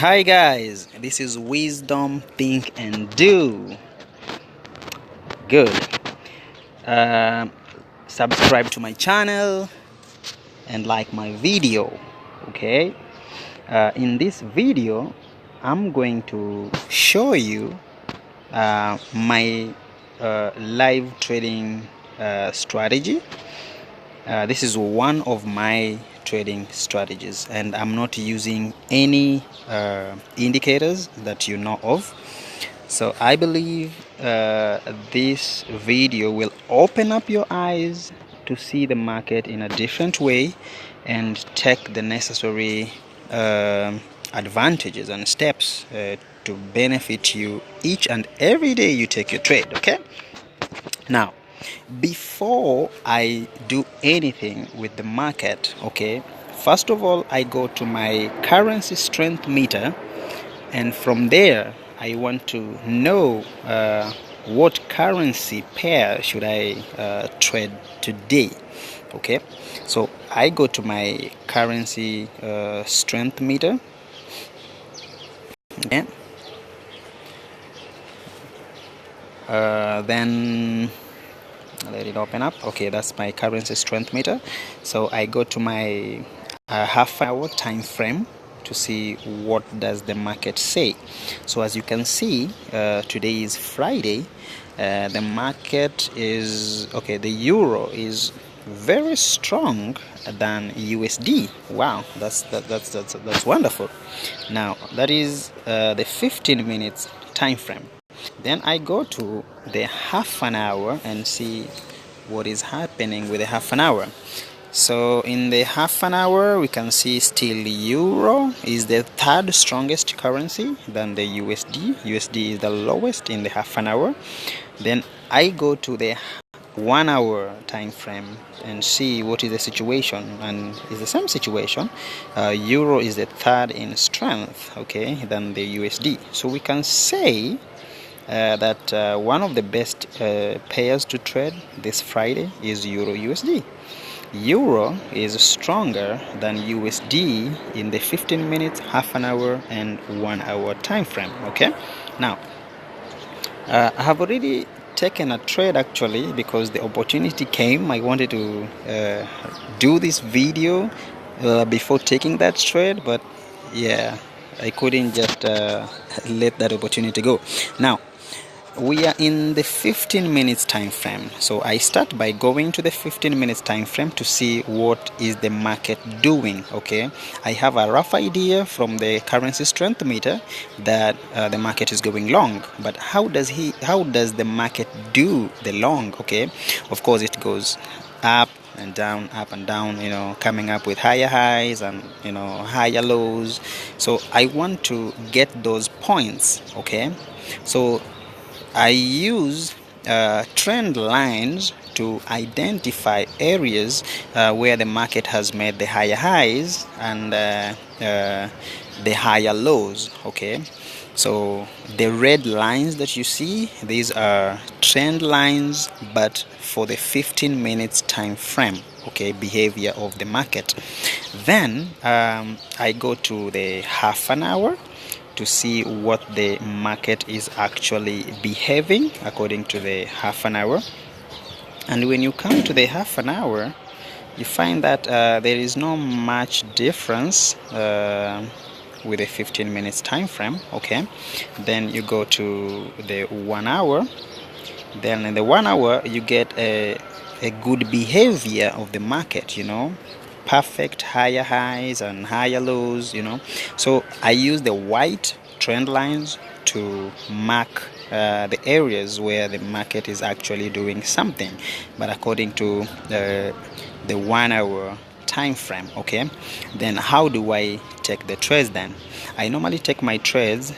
Hi guys, this is Wisdom Think and Do. Good. Um, Subscribe to my channel and like my video. Okay. In this video, I'm going to show you my live trading strategy. This is one of my trading strategies, and I'm not using any indicators that you know of. So I believe this video will open up your eyes to see the market in a different way and take the necessary advantages and steps to benefit you each and every day you take your trade. Okay. Now, before I do anything with the market, okay, first of all, I go to my currency strength meter, and from there, I want to know what currency pair should I trade today. Okay, so I go to my currency strength meter. Okay. Then let it open up. Okay, that's my currency strength meter. So I go to my half-hour time frame to see what does the market say. So as you can see, today is Friday. The market is okay. The euro is very strong than USD. Wow, that's wonderful. Now that is the 15 minutes time frame. Then I go to the half an hour and see what is happening with the half an hour. So in the half an hour, we can see still euro is the third strongest currency than the USD. USD is the lowest in the half an hour. Then I go to the 1 hour time frame and see what is the situation, and it's the same situation. Euro is the third in strength, okay, than the USD. So we can say that one of the best pairs to trade this Friday is Euro USD. Euro is stronger than USD in the 15 minutes, half an hour, and 1 hour time frame. Okay, now I have already taken a trade actually because the opportunity came. I wanted to do this video before taking that trade, but yeah, I couldn't just let that opportunity go. Now we are in the 15 minutes time frame, so I start by going to the 15 minutes time frame to see what is the market doing. Okay, I have a rough idea from the currency strength meter that the market is going long, but how does the market do the long? Okay, of course it goes up and down, up and down, coming up with higher highs and higher lows. So I want to get those points. Okay, so I use trend lines to identify areas where the market has made the higher highs and the higher lows. Okay, so the red lines that you see, these are trend lines, but for the 15 minutes time frame. Okay, behavior of the market. Then I go to the half an hour to see what the market is actually behaving according to the half an hour. And when you come to the half an hour, you find that there is no much difference with the 15 minutes time frame. Okay, then you go to the 1 hour. Then in the 1 hour you get a good behavior of the market, perfect higher highs and higher lows. So I use the white trend lines to mark the areas where the market is actually doing something, but according to the 1 hour time frame. Okay, then how do I take the trades? Then I normally take my trades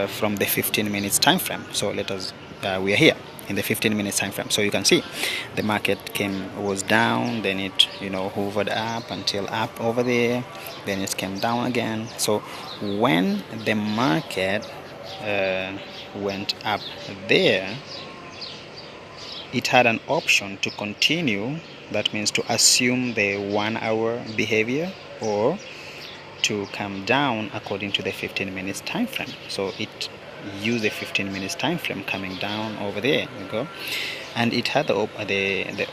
from the 15 minutes time frame. So we are here in the 15 minutes time frame. So you can see the market was down, then it hovered up until up over there, then it came down again. So when the market went up there, it had an option to continue. That means to assume the 1 hour behavior, or to come down according to the 15 minutes time frame. So it used the 15 minutes time frame coming down over there. You go, and it had the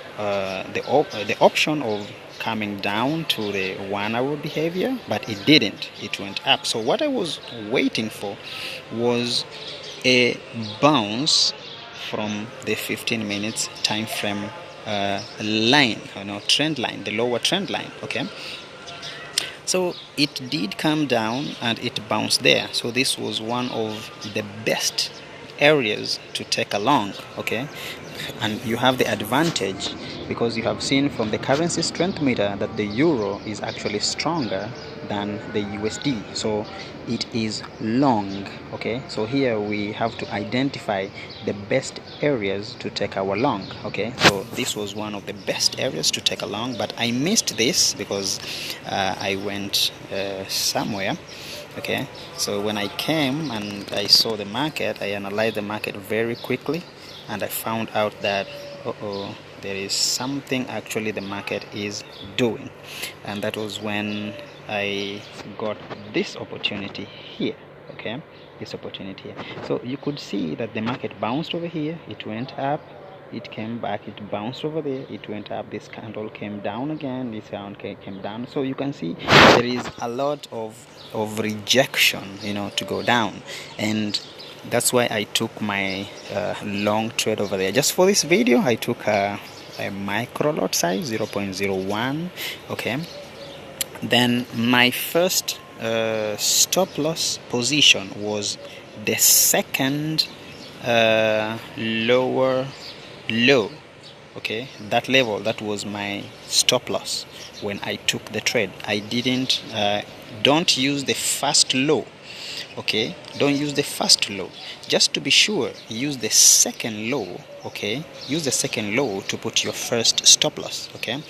option of coming down to the 1 hour behavior, but it didn't. It went up. So what I was waiting for was a bounce from the 15 minutes time frame line, trend line, the lower trend line. Okay, so it did come down and it bounced there. So this was one of the best areas to take along. Okay, and you have the advantage because you have seen from the currency strength meter that the euro is actually stronger than the USD, so it is long. Okay, so here we have to identify the best areas to take our long. Okay, so this was one of the best areas to take along, but I missed this because I went somewhere. Okay, so when I came and I saw the market, I analyzed the market very quickly, and I found out that there is something actually the market is doing, and that was when I got this opportunity here. Okay, this opportunity here. So you could see that the market bounced over here, it went up, it came back, it bounced over there, it went up, this candle came down again, this round came down. So you can see there is a lot of rejection, to go down, and that's why I took my long trade over there. Just for this video, I took a micro lot size 0.01. Okay, then my first stop loss position was the second lower low. Okay, that level, that was my stop loss when I took the trade. I didn't don't use the first low. Okay, don't use the first low. Just to be sure, use the second low. Okay, use the second low to put your first stop loss. Okay,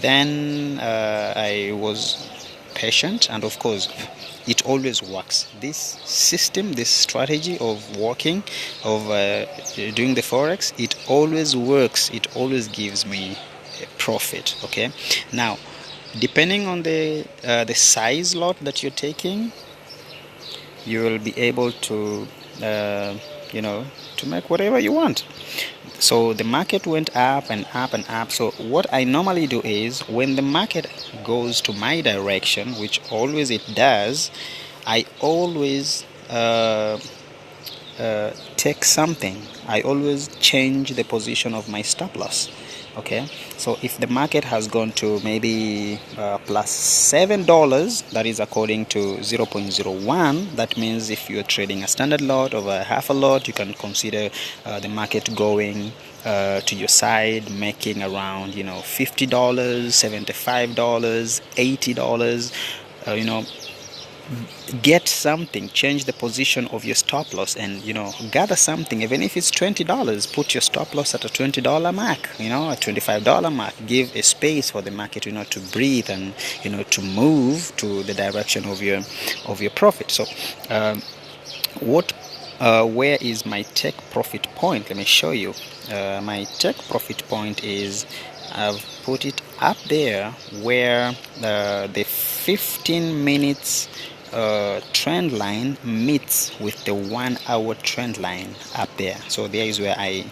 then I was patient, and of course it always works. This system, this strategy of working, of doing the forex, it always works. It always gives me a profit. Okay, now depending on the size lot that you're taking, you will be able to to make whatever you want. So the market went up and up and up. So what I normally do is, when the market goes to my direction, which always it does, I always take something. I always change the position of my stop loss. Okay, so if the market has gone to maybe plus $7, that is according to 0.01, that means if you're trading a standard lot or a half a lot, you can consider the market going to your side, making around $50, $75, $80. Get something, change the position of your stop loss, and gather something. Even if it's $20, put your stop loss at a $20 mark, a $25 mark. Give a space for the market to breathe and to move to the direction of your profit. So where is my take profit point? Let me show you. My take profit point is, I've put it up there where the 15 minutes trend line meets with the 1 hour trend line up there. So there is where I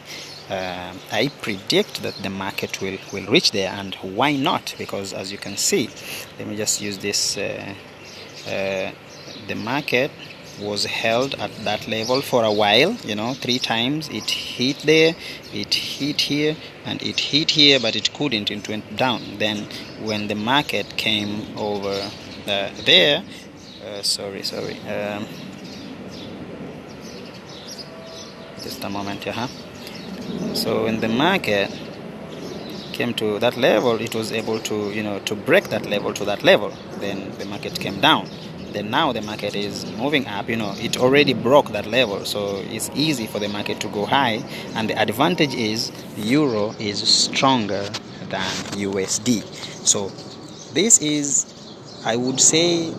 predict that the market will reach there. And why not? Because as you can see, let me just use this, the market was held at that level for a while, 3 times. It hit there, it hit here, and it hit here, but it couldn't. It went down. Then when the market came over there, sorry, just a moment here. So when the market came to that level, it was able to to break that level to that level. Then the market came down. Then now the market is moving up. It already broke that level, so it's easy for the market to go high. And the advantage is euro is stronger than USD. So this is, I would say,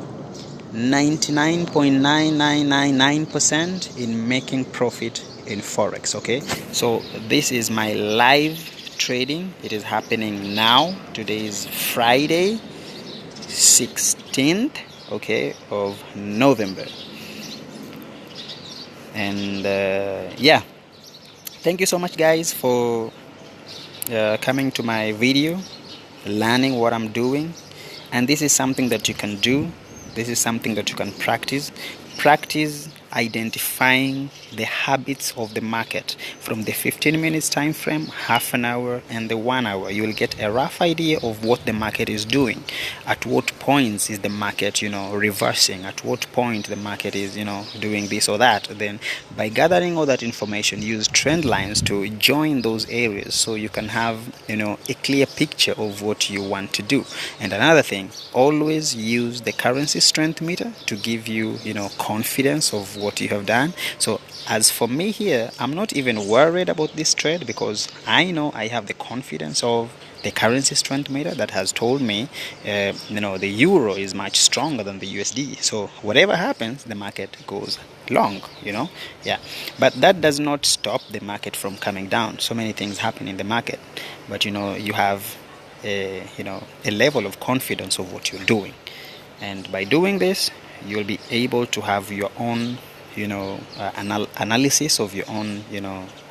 99.9999% in making profit in forex. Okay, so this is my live trading. It is happening now. Today is Friday 16th okay, of November. And yeah, thank you so much guys for coming to my video, learning what I'm doing. And this is something that you can do. This is something that you can practice identifying the habits of the market from the 15 minutes time frame, half an hour, and the 1 hour. You will get a rough idea of what the market is doing, at what points is the market, reversing, at what point the market is, doing this or that. Then by gathering all that information, use trend lines to join those areas so you can have, a clear picture of what you want to do. And another thing, always use the currency strength meter to give you, confidence of what you have done. So as for me here, I'm not even worried about this trade because I know I have the confidence of the currency strength meter that has told me, the euro is much stronger than the USD. So whatever happens, the market goes long, yeah. But that does not stop the market from coming down. So many things happen in the market, but you have a level of confidence of what you're doing, and by doing this, you'll be able to have your own analysis of your own,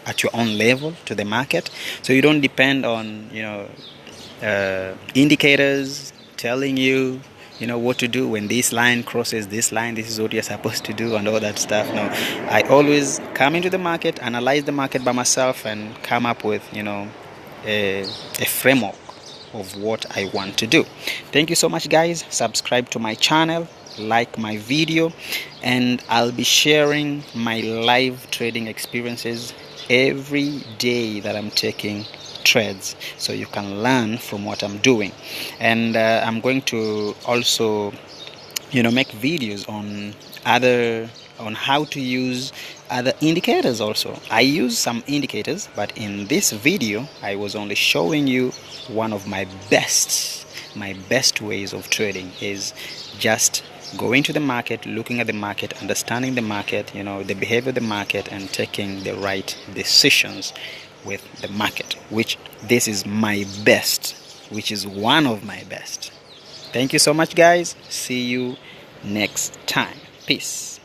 at your own level to the market. So you don't depend on indicators telling you what to do. When this line crosses this line, this is what you're supposed to do, and all that stuff. No, I always come into the market, analyze the market by myself, and come up with a framework of what I want to do. Thank you so much guys. Subscribe to my channel, like my video, and I'll be sharing my live trading experiences every day that I'm taking trades, so you can learn from what I'm doing. And I'm going to also make videos on how to use other indicators also. I use some indicators, but in this video I was only showing you one of my best ways of trading is just going to the market, looking at the market, understanding the market, the behavior of the market, and taking the right decisions with the market, which this is my best, which is one of my best. Thank you so much guys. See you next time. Peace.